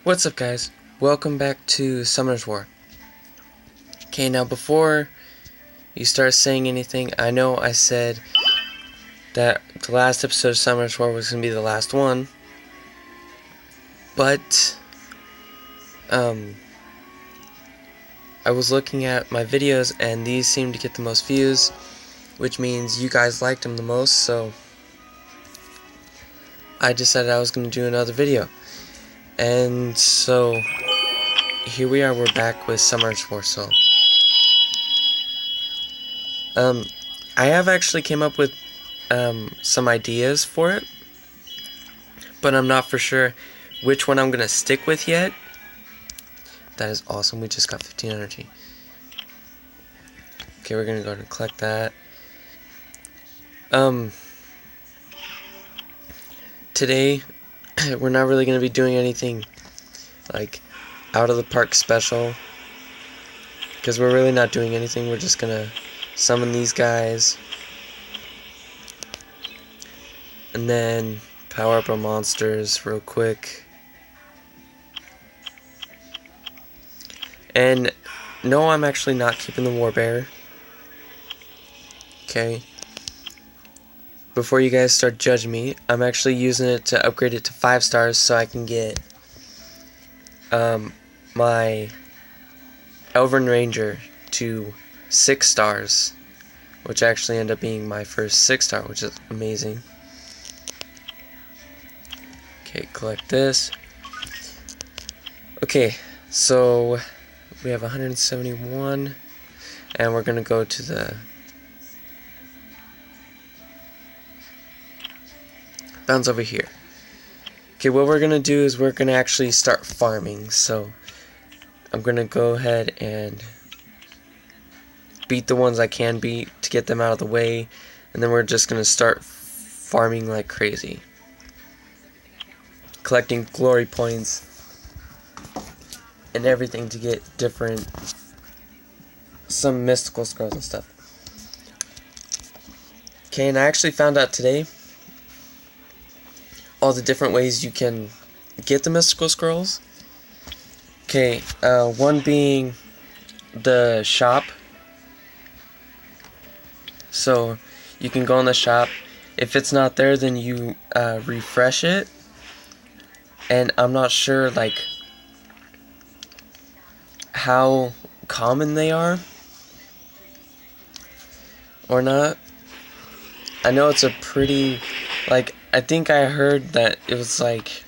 What's up, guys? Welcome back to Summoner's War. Okay, now before you start saying anything, I know I said that the last episode of Summoner's War was going to be the last one, but I was looking at my videos and these seem to get the most views, which means you guys liked them the most, so I decided I was going to do another video. And so here we are, we're back with Summoner's War. So I have actually came up with some ideas for it, but I'm not for sure which one I'm gonna stick with yet. That is awesome. We just got 15 energy. Okay, we're gonna go ahead and collect that. Today we're not really gonna be doing anything like out of the park special, because we're really not doing anything. We're just gonna summon these guys and then power up our monsters real quick. And no, I'm actually not keeping the Warbear. Okay. Before you guys start judging me, I'm actually using it to upgrade it to 5 stars so I can get my Elven Ranger to 6 stars, which actually ended up being my first 6 star, which is amazing. Okay, collect this. Okay, so we have 171, and we're gonna go to the bounce over here. Okay, what we're gonna do is we're gonna actually start farming. So I'm gonna go ahead and beat the ones I can beat to get them out of the way, and then we're just gonna start farming like crazy, collecting glory points and everything to get some mystical scrolls and stuff. Okay, and I actually found out today all the different ways you can get the mystical scrolls. Okay, one being the shop. So you can go in the shop. If it's not there, then you refresh it. And I'm not sure like how common they are or not. I know it's a pretty, like, I think I heard that it was like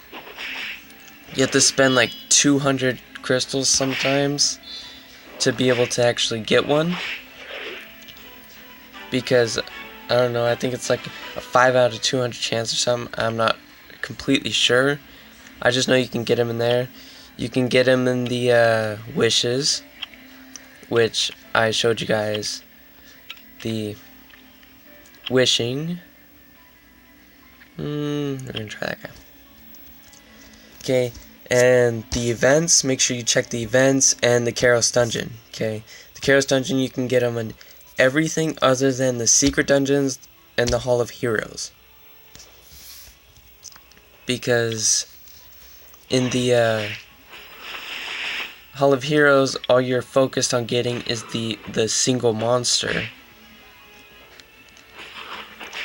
you have to spend like 200 crystals sometimes to be able to actually get one, because I don't know, I think it's like a 5 out of 200 chance or something. I'm not completely sure. I just know you can get them in there. You can get them in the wishes, which I showed you guys the wishing. We're gonna try that guy. Okay, and the events, make sure you check the events and the Karos dungeon. Okay, the Karos dungeon, you can get them in everything other than the secret dungeons and the Hall of Heroes, because in the Hall of Heroes, all you're focused on getting is the single monster.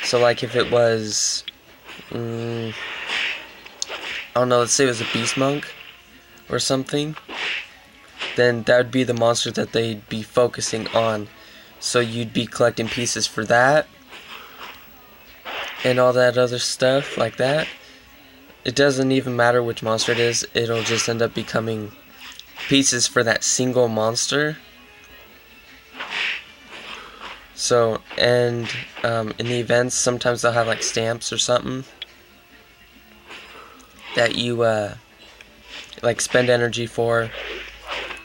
So like if it was, I don't know, let's say it was a Beast Monk or something, then that would be the monster that they'd be focusing on. So you'd be collecting pieces for that and all that other stuff like that. It doesn't even matter which monster it is, it'll just end up becoming pieces for that single monster. So, and in the events, sometimes they'll have like stamps or something that you like spend energy for,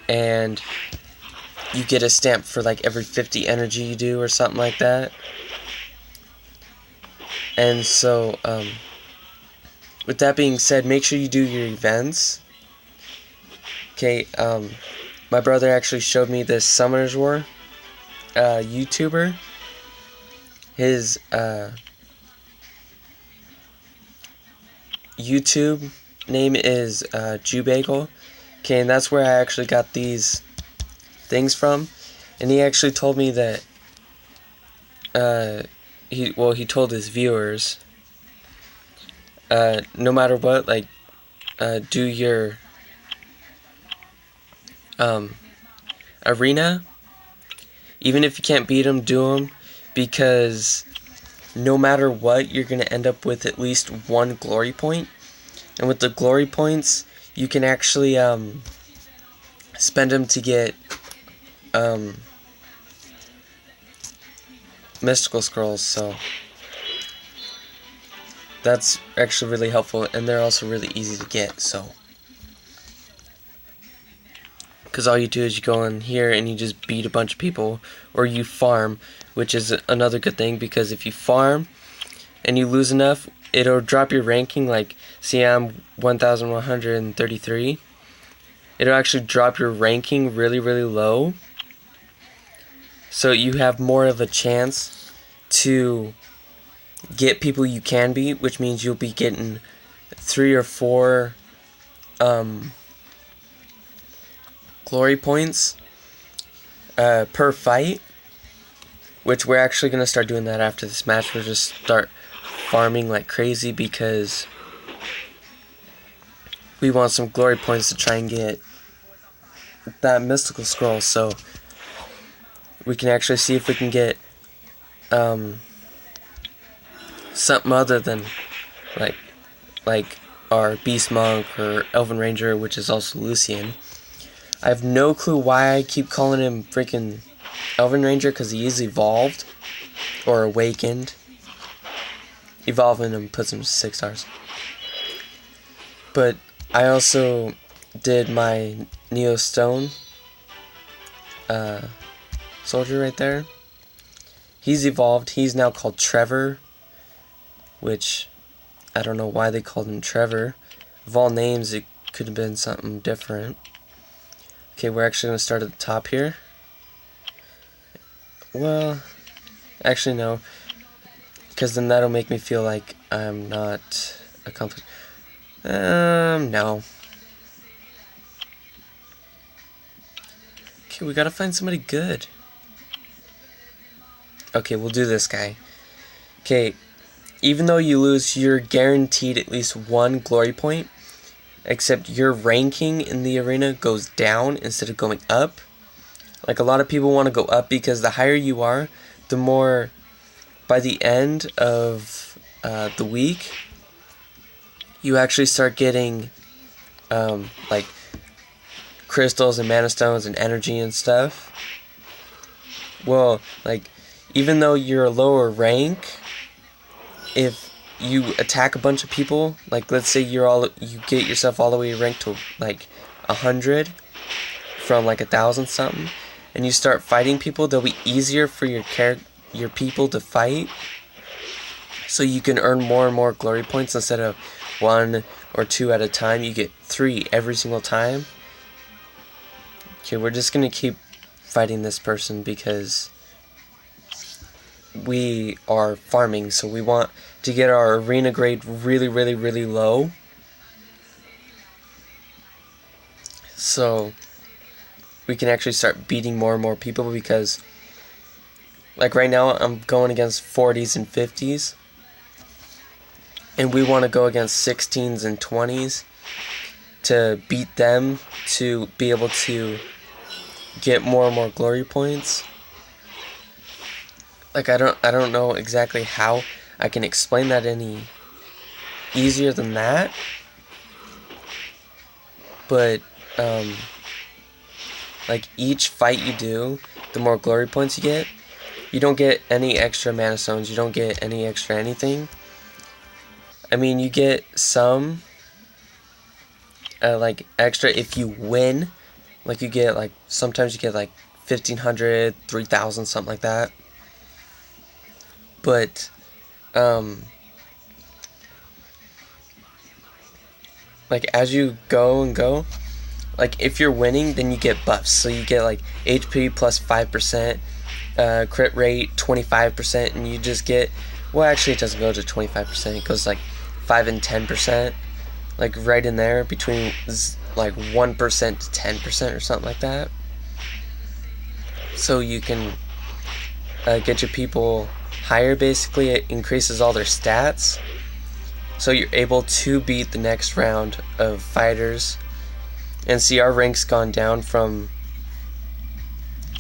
and you get a stamp for like every 50 energy you do or something like that. And so with that being said, make sure you do your events. Okay, my brother actually showed me this Summoner's War YouTuber. His YouTube name is Jubagel. Okay, and that's where I actually got these things from. And he actually told me that he told his viewers, no matter what, like, do your arena, even if you can't beat them, do them, because no matter what, you're gonna end up with at least one glory point, and with the glory points, you can actually spend them to get mystical scrolls. So that's actually really helpful, and they're also really easy to get. So, because all you do is you go in here and you just beat a bunch of people, or you farm, which is another good thing, because if you farm and you lose enough, it'll drop your ranking. Like, see, I'm 1,133. It'll actually drop your ranking really, really low, so you have more of a chance to get people you can beat, which means you'll be getting 3 or 4 glory points per fight, which we're actually going to start doing that after this match. We'll just start farming like crazy because we want some glory points to try and get that mystical scroll, so we can actually see if we can get something other than like our Beast Monk or Elven Ranger, which is also Lucian. I have no clue why I keep calling him freaking Elven Ranger, because he is evolved or awakened. Evolving him puts him to 6 stars. But I also did my Neo Stone soldier right there. He's evolved. He's now called Trevor, which I don't know why they called him Trevor. Of all names, it could have been something different. Okay, we're actually going to start at the top here. Well, actually no, because then that'll make me feel like I'm not accomplished. No. Okay, we gotta find somebody good. Okay, we'll do this guy. Okay, even though you lose, you're guaranteed at least 1 glory point, except your ranking in the arena goes down instead of going up. Like, a lot of people want to go up because the higher you are, the more, by the end of the week, you actually start getting like crystals and mana stones and energy and stuff. Well, like, even though you're a lower rank, if you attack a bunch of people, like, let's say you get yourself all the way ranked to like 100 from like 1,000 something, and you start fighting people, they'll be easier for your people to fight, so you can earn more and more glory points. Instead of 1 or 2 at a time, you get 3 every single time. Okay, we're just gonna keep fighting this person because we are farming, so we want to get our arena grade really, really, really low, so we can actually start beating more and more people. Because, like, right now I'm going against 40s and 50s, and we want to go against 16s and 20s to beat them, to be able to get more and more glory points. Like, I don't know exactly how I can explain that any easier than that, but like, each fight you do, the more glory points you get. You don't get any extra mana stones, you don't get any extra anything. I mean, you get some like extra if you win. Like, you get, like, sometimes you get like 1,500, 3,000, something like that. But like, as you go and go, like, if you're winning, then you get buffs. So you get like HP plus 5%, crit rate 25%, and you just get, well, actually it doesn't go to 25%, it goes like 5 and 10%. like right in there between like 1% to 10% or something like that. So you can get your people higher. Basically, it increases all their stats, so you're able to beat the next round of fighters. And see, our rank's gone down from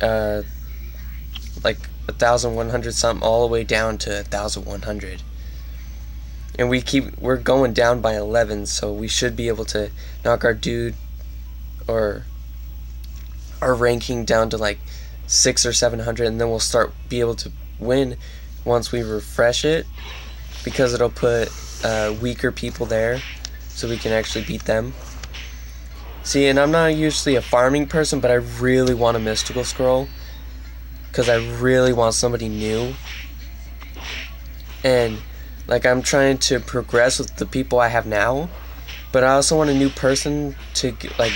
like 1,100 something all the way down to 1,100, and we're going down by 11, so we should be able to knock our dude or our ranking down to like 600 or 700, and then we'll be able to win once we refresh it, because it'll put weaker people there so we can actually beat them. See, and I'm not usually a farming person, but I really want a mystical scroll because I really want somebody new. And like, I'm trying to progress with the people I have now, but I also want a new person to like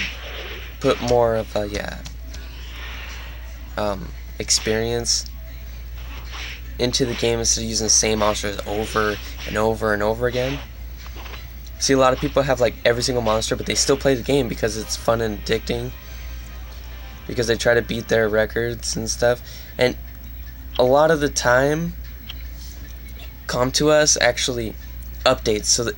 put more of a experience into the game instead of using the same monsters over and over and over again. See, a lot of people have like every single monster, but they still play the game because it's fun and addicting, because they try to beat their records and stuff. And a lot of the time, Come2Us actually updates, so that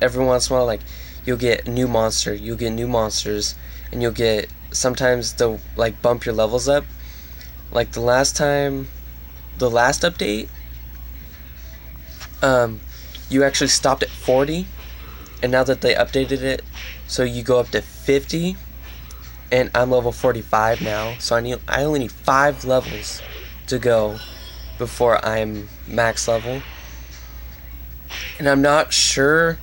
every once in a while, like, you'll get a new monster, you'll get new monsters, and you'll get, sometimes they'll like bump your levels up. Like the last update, you actually stopped at 40, and now that they updated it, so you go up to 50, and I'm level 45 now, so I only need 5 levels to go before I'm max level. And I'm not sure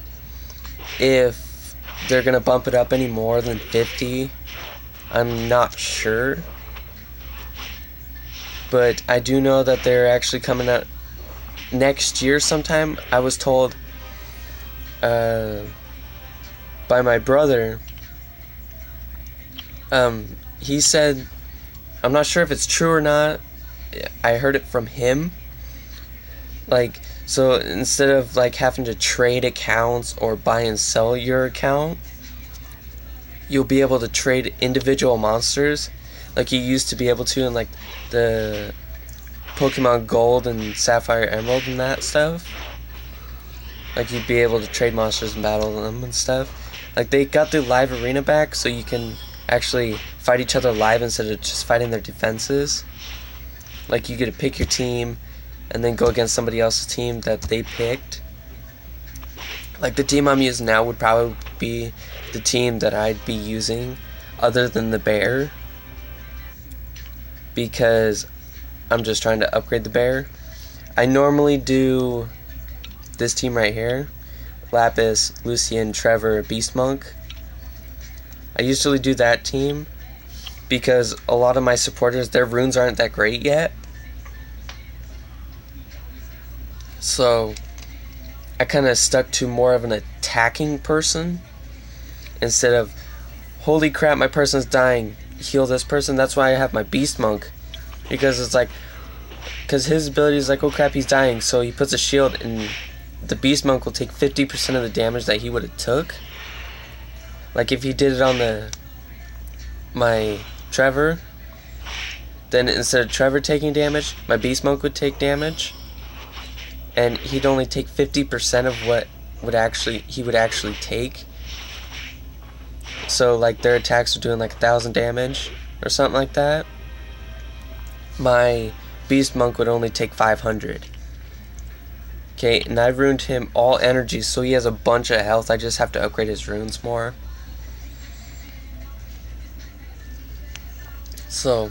if they're gonna bump it up any more than 50. I'm not sure, but I do know that they're actually coming out next year sometime. I was told by my brother. He said, I'm not sure if it's true or not, I heard it from him, like, so instead of like having to trade accounts or buy and sell your account, you'll be able to trade individual monsters like you used to be able to in like the Pokemon Gold and Sapphire Emerald and that stuff. Like, you'd be able to trade monsters and battle them and stuff. Like, they got the live arena back, so you can actually fight each other live instead of just fighting their defenses. Like, you get to pick your team and then go against somebody else's team that they picked. Like, the team I'm using now would probably be the team that I'd be using other than the bear, because I'm just trying to upgrade the bear. I normally do this team right here: Lapis, Lucian, Trevor, Beast Monk. I usually do that team because a lot of my supporters, their runes aren't that great yet. So I kind of stuck to more of an attacking person instead of, holy crap, my person's dying, heal this person. That's why I have my Beast Monk, because it's like, because his ability is like, oh crap, he's dying, so he puts a shield and the Beast Monk will take 50% of the damage that he would have took. Like, if he did it on my Trevor, then instead of Trevor taking damage, my Beast Monk would take damage, and he'd only take 50% of what he would actually take. So like, their attacks are doing like 1,000 damage or something like that. My Beast Monk would only take 500. Okay, and I've ruined him all energy, so he has a bunch of health. I just have to upgrade his runes more. So,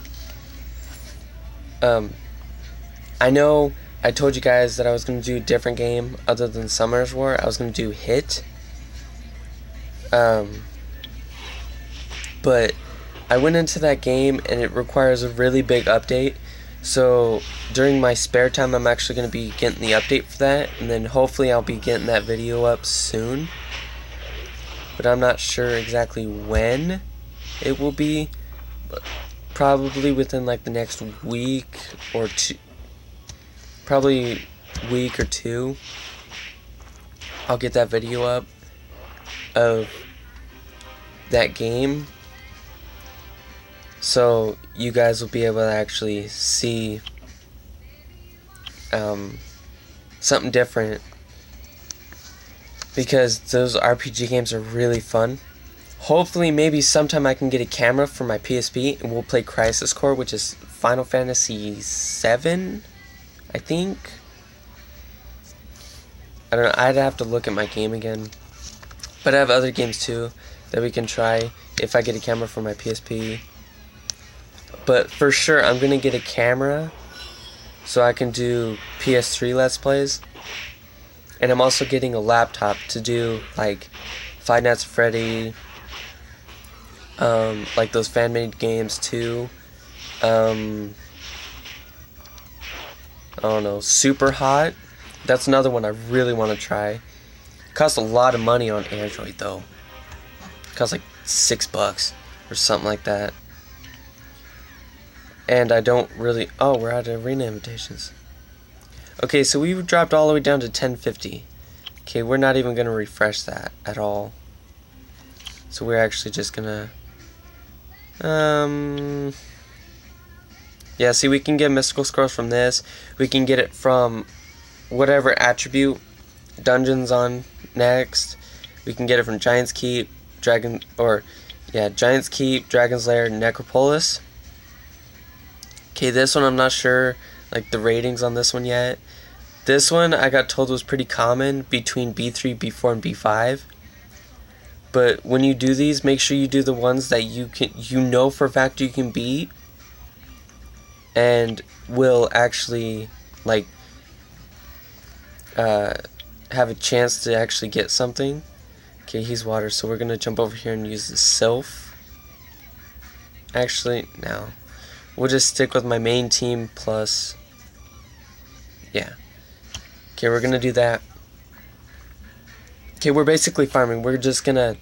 I know I told you guys that I was going to do a different game other than Summoner's War. I was going to do Hit. But I went into that game and it requires a really big update. So during my spare time, I'm actually going to be getting the update for that, and then hopefully I'll be getting that video up soon. But I'm not sure exactly when it will be. But probably within like the next week or two. Probably week or two. I'll get that video up. of that game, so you guys will be able to actually see something different, because those RPG games are really fun. Hopefully, maybe sometime I can get a camera for my PSP and we'll play Crisis Core, which is Final Fantasy VII, I think. I don't know, I'd have to look at my game again. But I have other games too that we can try if I get a camera for my PSP. But for sure, I'm going to get a camera so I can do PS3 Let's Plays. And I'm also getting a laptop to do like Five Nights at Freddy, like those fan-made games too. I don't know, Super Hot. That's another one I really want to try. It costs a lot of money on Android though. It costs like $6 or something like that. And I don't really... Oh, we're out of arena invitations. Okay, so we dropped all the way down to 1050. Okay, we're not even going to refresh that at all. So we're actually just going to... Yeah, see, we can get Mystical Scrolls from this. We can get it from whatever attribute Dungeons on next. We can get it from Giant's Keep, Giant's Keep, Dragon's Lair, Necropolis. Okay, this one I'm not sure, like, the ratings on this one yet. This one I got told was pretty common between B3, B4, and B5. But when you do these, make sure you do the ones that you know for a fact you can beat, and will actually, like, have a chance to actually get something. Okay, he's water, so we're gonna jump over here and use the Sylph. Actually, no. We'll just stick with my main team plus... Yeah. Okay, we're gonna do that. Okay, we're basically farming. We're just gonna...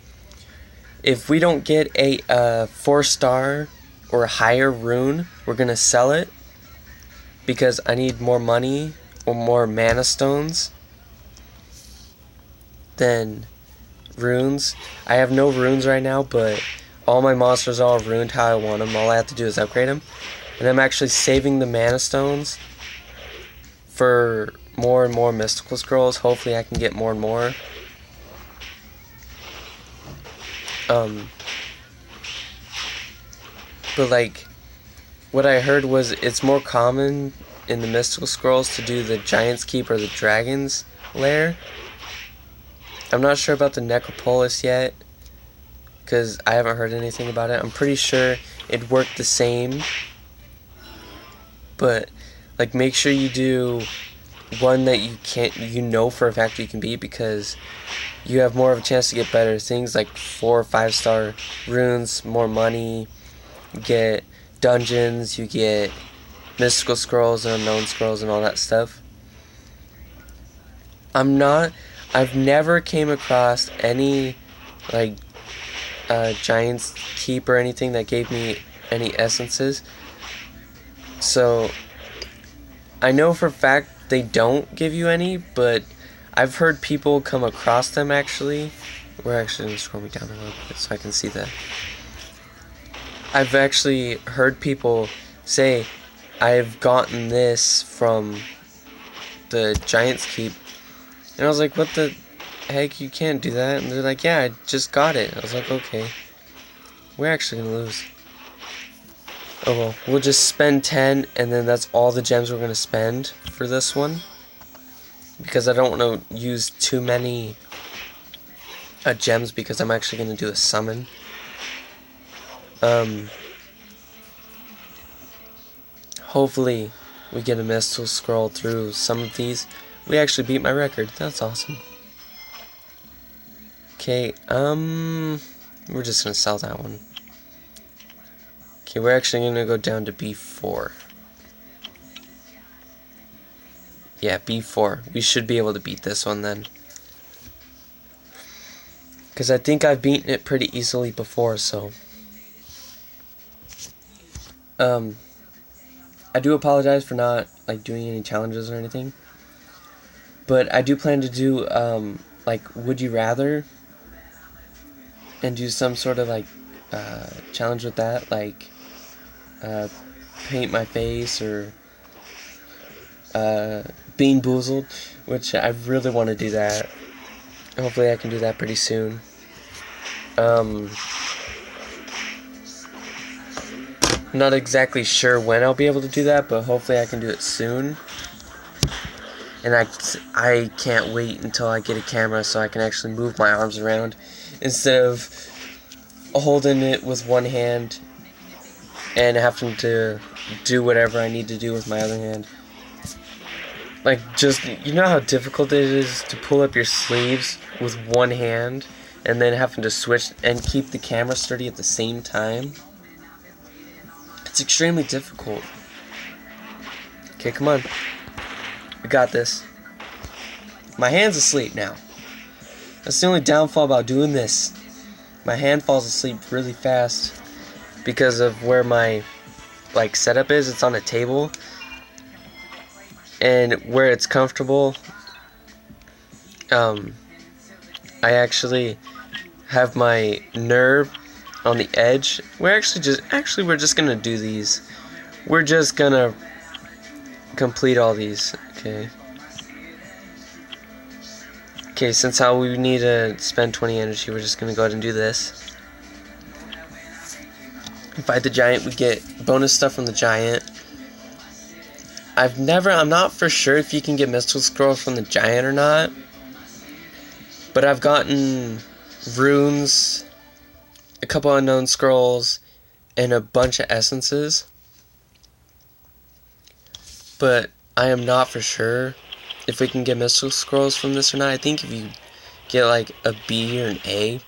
If we don't get a 4-star or higher rune, we're gonna sell it. Because I need more money or more mana stones than runes. I have no runes right now, but all my monsters are all ruined how I want them. All I have to do is upgrade them. And I'm actually saving the mana stones for more and more Mystical Scrolls. Hopefully I can get more and more. But like, what I heard was it's more common in the Mystical Scrolls to do the Giant's Keep or the Dragon's Lair. I'm not sure about the Necropolis yet, because I haven't heard anything about it. I'm pretty sure it worked the same, but like, make sure you do one that you know for a fact you can beat, because you have more of a chance to get better things like 4 or 5-star runes, more money, you get dungeons, you get Mystical Scrolls and Unknown Scrolls and all that stuff. I've never came across any like Giant's Keep or anything that gave me any essences, so I know for a fact they don't give you any, but I've heard people come across them actually. We're actually going to scroll me down a little bit so I can see that. I've actually heard people say, I've gotten this from the Giant's Keep. And I was like, what the heck, you can't do that. And they're like, yeah, I just got it. I was like, okay. We're actually going to lose. Oh well, we'll just spend 10, and then that's all the gems we're going to spend for this one. Because I don't want to use too many gems, because I'm actually going to do a summon. Hopefully we get a Mystical Scroll through some of these. We actually beat my record. That's awesome. Okay, we're just going to sell that one. Okay, we're actually going to go down to B4. Yeah, B4. We should be able to beat this one then. Because I think I've beaten it pretty easily before, so... I do apologize for not, like, doing any challenges or anything. But I do plan to do, like, Would You Rather and do some sort of like challenge with that, like paint my face or Bean Boozled, which I really want to do that. Hopefully I can do that pretty soon. Not exactly sure when I'll be able to do that, but hopefully I can do it soon. And I can't wait until I get a camera so I can actually move my arms around instead of holding it with one hand and having to do whatever I need to do with my other hand. Like, just, you know how difficult it is to pull up your sleeves with one hand and then having to switch and keep the camera steady at the same time? It's extremely difficult. Okay, come on. We got this. My hand's asleep now. That's the only downfall about doing this. My hand falls asleep really fast because of where my setup is. It's on a table, and where it's comfortable, I actually have my nerve on the edge. We're just gonna do these. We're just gonna complete all these. Okay, since how we need to spend 20 energy, we're just gonna go ahead and do this. Fight the giant, we get bonus stuff from the giant. I'm not for sure if you can get mystical scrolls from the giant or not, but I've gotten runes, a couple unknown scrolls, and a bunch of essences. But I am not for sure if we can get mystical scrolls from this or not. I think if you get like a B or an A,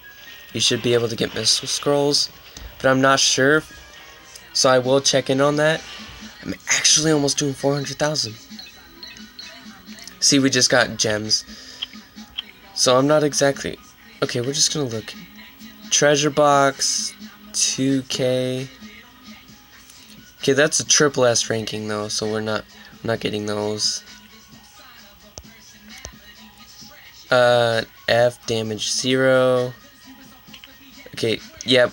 you should be able to get mystical scrolls, but I'm not sure, so I will check in on that. I'm actually almost doing 400,000. See, we just got gems, so I'm not exactly... Okay, we're just gonna look. Treasure box, 2K. Okay, that's a triple S ranking though, so we're not getting those. F damage 0. Okay, yep.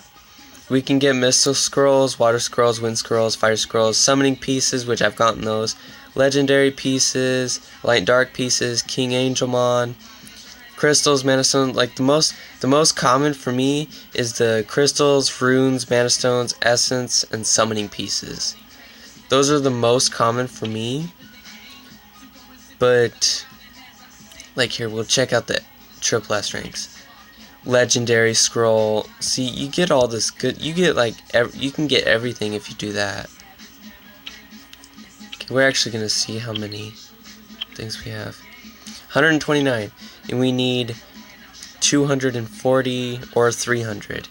We can get mystical scrolls, water scrolls, wind scrolls, fire scrolls, summoning pieces, which I've gotten those, legendary pieces, light dark pieces, King Angelmon, crystals, mana stones. Like the most common for me is the crystals, runes, mana stones, essence, and summoning pieces. Those are the most common for me. But like here, we'll check out the triple S ranks. Legendary scroll. See, you get all this good. You get like you can get everything if you do that. Okay, we're actually gonna see how many things we have. 129, and we need 240 or 300.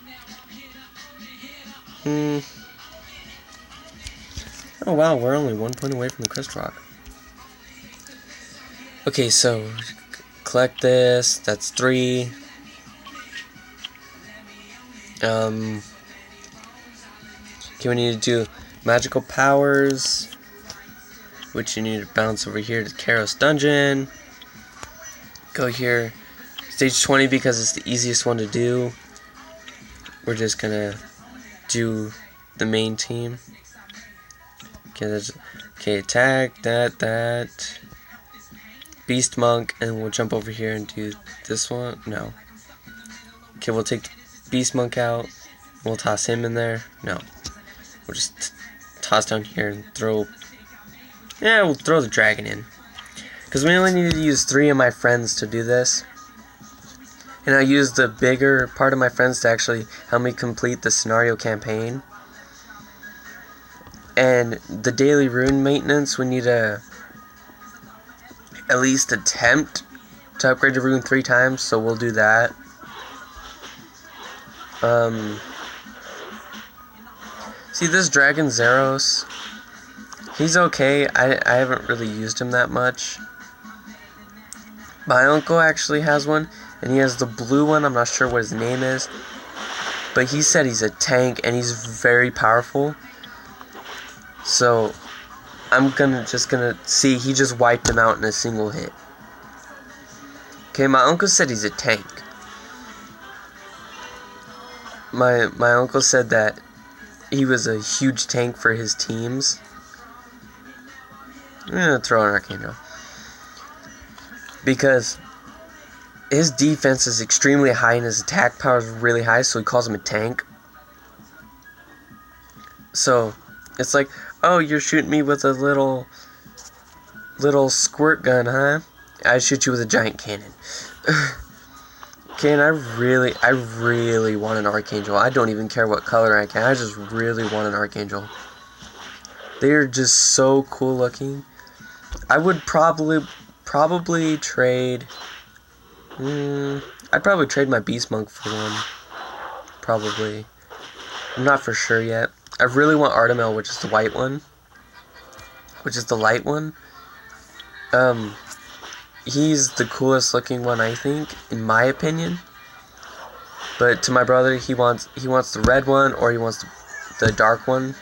Oh wow, we're only 1 point away from the crystal rock. Okay, so collect this. That's 3. Okay, we need to do magical powers, which you need to bounce over here to Karos Dungeon. Go here, stage 20, because it's the easiest one to do. We're just gonna do the main team. Okay, attack, that. Beast Monk, and we'll jump over here and do this one. No. Okay, we'll take Beast Monk out. We'll toss him in there. No. We'll just toss down here and throw... Yeah, we'll throw the dragon in. Because we only need to use 3 of my friends to do this. And I used the bigger part of my friends to actually help me complete the scenario campaign. And the daily rune maintenance, we need to at least attempt to upgrade the rune 3 times, so we'll do that. See this dragon Zeros, he's okay. I haven't really used him that much. My uncle actually has one, and he has the blue one. I'm not sure what his name is, but he said he's a tank and he's very powerful. So I'm just gonna see. He just wiped him out in a single hit. Okay, my uncle said he's a tank. my uncle said that he was a huge tank for his teams. I'm gonna throw an Archangel because his defense is extremely high and his attack power is really high, so he calls him a tank. So it's like, oh, you're shooting me with a little squirt gun, huh? I shoot you with a giant cannon. Okay, and I really want an Archangel. I don't even care what color I can. I just really want an Archangel. They're just so cool looking. I would probably trade. I'd probably trade my Beast Monk for one. Probably. I'm not for sure yet. I really want Artemel, which is the white one. Which is the light one. He's the coolest looking one, I think, in my opinion. But to my brother, he wants the red one or he wants the dark one.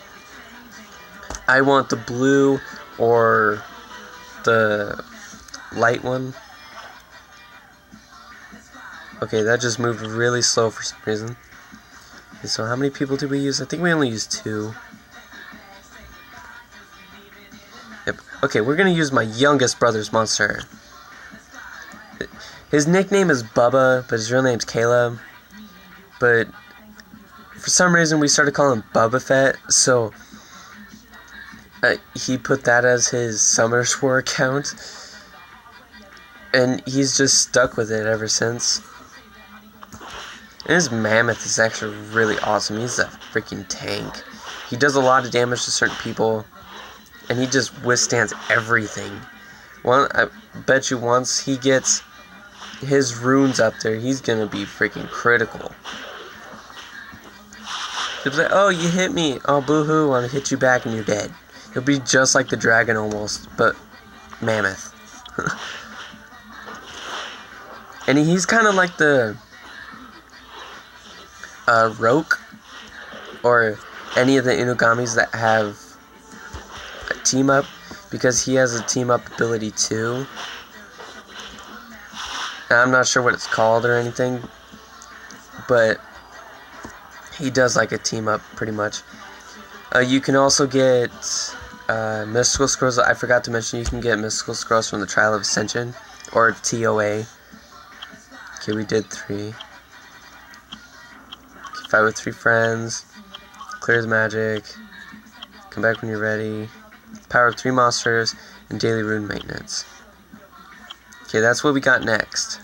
I want the blue or the light one. Okay, that just moved really slow for some reason. Okay, so how many people did we use? I think we only used 2. Yep. Okay, we're gonna use my youngest brother's monster. His nickname is Bubba, but his real name's Caleb. But for some reason we started calling him Bubba Fett, so he put that as his Summer Swore account. And he's just stuck with it ever since. And his Mammoth is actually really awesome. He's a freaking tank. He does a lot of damage to certain people, and he just withstands everything. I bet you once he gets his runes up there, he's gonna be freaking critical. He'll be like, oh, you hit me. Oh, boo-hoo, I want to hit you back and you're dead. He'll be just like the dragon almost, but Mammoth. And he's kind of like the Roke, or any of the Inugamis that have a team up, because he has a team up ability too. I'm not sure what it's called or anything, but he does like a team up pretty much. You can also get mystical scrolls. I forgot to mention you can get mystical scrolls from the Trial of Ascension or TOA. Okay, we did 3. Okay, fight with 3 friends. Clears magic. Come back when you're ready. Power of 3 monsters and daily rune maintenance. Okay, that's what we got next.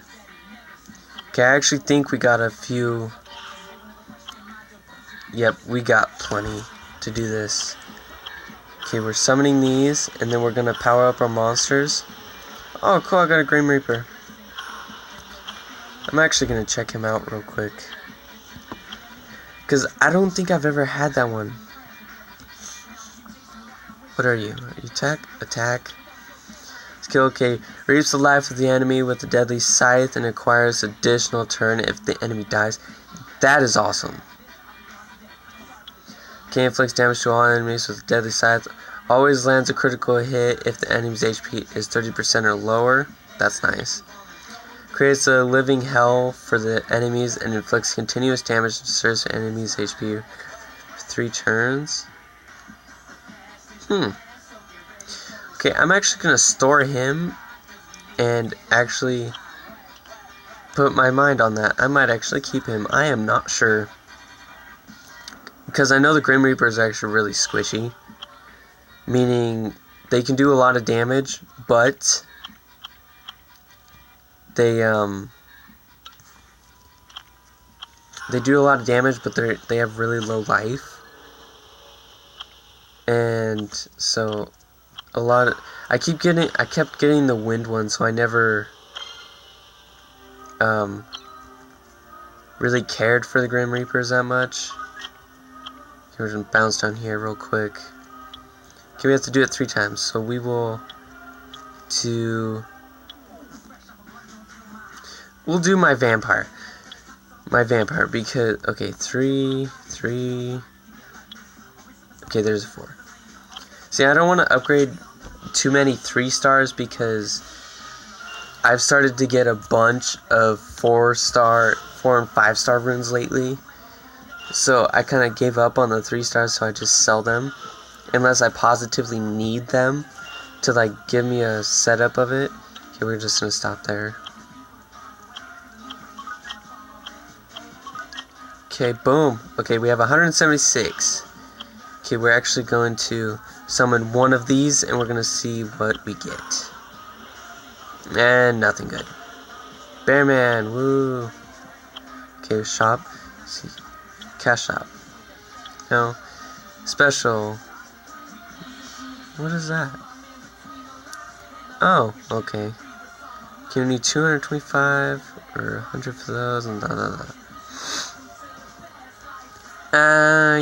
Okay, I actually think we got a few. Yep, we got plenty to do this. Okay, we're summoning these, and then we're gonna power up our monsters. Oh, cool, I got a Grim Reaper. I'm actually gonna check him out real quick, because I don't think I've ever had that one. What are you? Attack. Skill, okay. Reaps the life of the enemy with a deadly scythe and acquires additional turn if the enemy dies. That is awesome. Okay, inflicts damage to all enemies with a deadly scythe. Always lands a critical hit if the enemy's HP is 30% or lower. That's nice. Creates a living hell for the enemies and inflicts continuous damage to serve enemies' HP for 3 turns. Okay, I'm actually going to store him and actually put my mind on that. I might actually keep him. I am not sure. Because I know the Grim Reapers are actually really squishy. Meaning they can do a lot of damage, but they do a lot of damage, but they have really low life. And so I kept getting the wind one, so I never really cared for the Grim Reapers that much. Okay, we're gonna bounce down here real quick. Okay, we have to do it 3 times, so we will we'll do my vampire. Because, okay, 3. Okay, there's a 4. See, I don't want to upgrade too many 3 stars because I've started to get a bunch of 4 and 5 star runes lately. So I kind of gave up on the 3 stars, so I just sell them unless I positively need them to like give me a setup of it. Okay, we're just gonna stop there. Okay, boom. Okay, we have 176. Okay, we're actually going to summon one of these and we're gonna see what we get. And nothing good. Bearman, woo. Okay, shop. See, cash shop. No. Special. What is that? Oh, okay. Okay, we need 225 or 100 for those and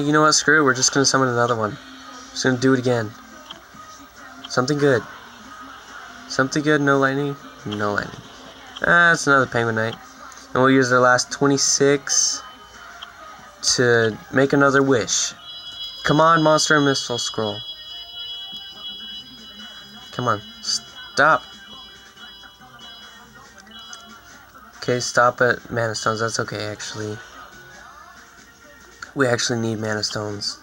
you know what? Screw it. We're just gonna summon another one. Just gonna do it again. Something good. Something good. No lightning. No lightning. It's another Penguin Knight. And we'll use our last 26 to make another wish. Come on, Monster and Mistfall Scroll. Come on. Stop. Okay, stop at Mana Stones. That's okay, actually. We actually need Mana Stones.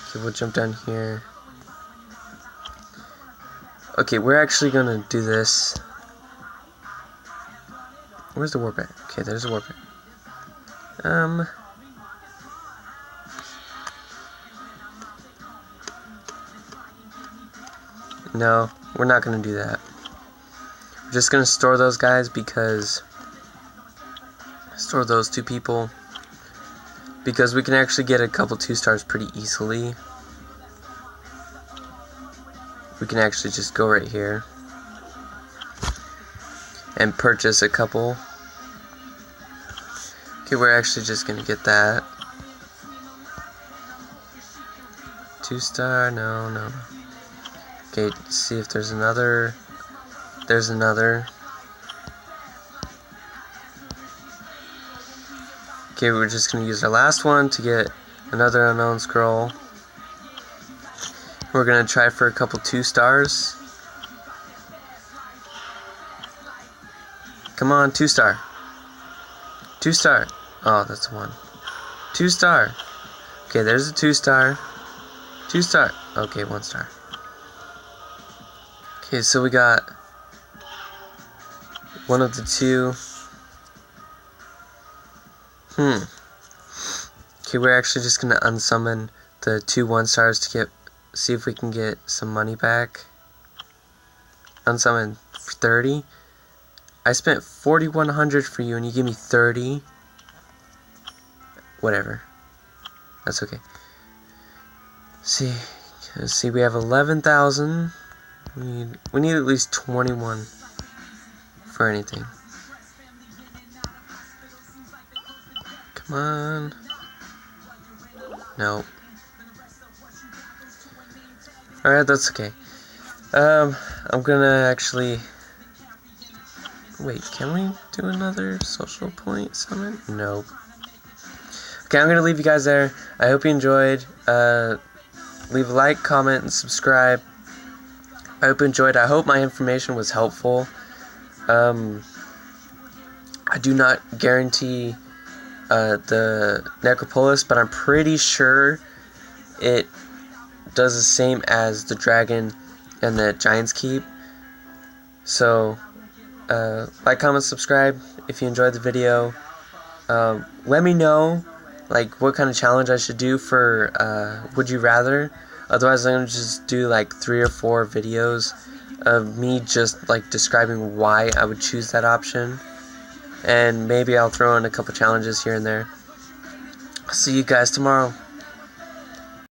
Okay, we'll jump down here. Okay, we're actually gonna do this. Where's the warp at? Okay, there's a warp at. No, we're not gonna do that. We're just gonna store those guys because store those 2 people because we can actually get a couple 2 stars pretty easily. We can actually just go right here and purchase a couple. Okay, we're actually just gonna get that. 2 star, no. Okay, let's see if there's another. There's another. Okay, we're just gonna use our last one to get another unknown scroll. We're gonna try for a couple 2 stars. Come on, 2 star. 2 star. Oh, that's 1. 2 star. Okay, there's a 2 star. 2 star. Okay, 1 star. Okay, so we got one of the 2. Okay, we're actually just gonna unsummon the 2 1 stars to see if we can get some money back. Unsummon 30. I spent 4,100 for you and you give me 30. Whatever. That's okay. See, we have 11,000. We need at least 21 for anything. Come on. Nope. Alright, that's okay. I'm gonna actually... Wait, can we do another social point summon? Nope. Okay, I'm gonna leave you guys there. I hope you enjoyed. Leave a like, comment, and subscribe. I hope you enjoyed. I hope my information was helpful. I do not guarantee the Necropolis, but I'm pretty sure it does the same as the Dragon and the Giant's Keep. So, like, comment, subscribe if you enjoyed the video. Let me know, like, what kind of challenge I should do for Would You Rather. Otherwise, I'm going to just do, like, 3 or 4 videos of me just, like, describing why I would choose that option. And maybe I'll throw in a couple challenges here and there. See you guys tomorrow.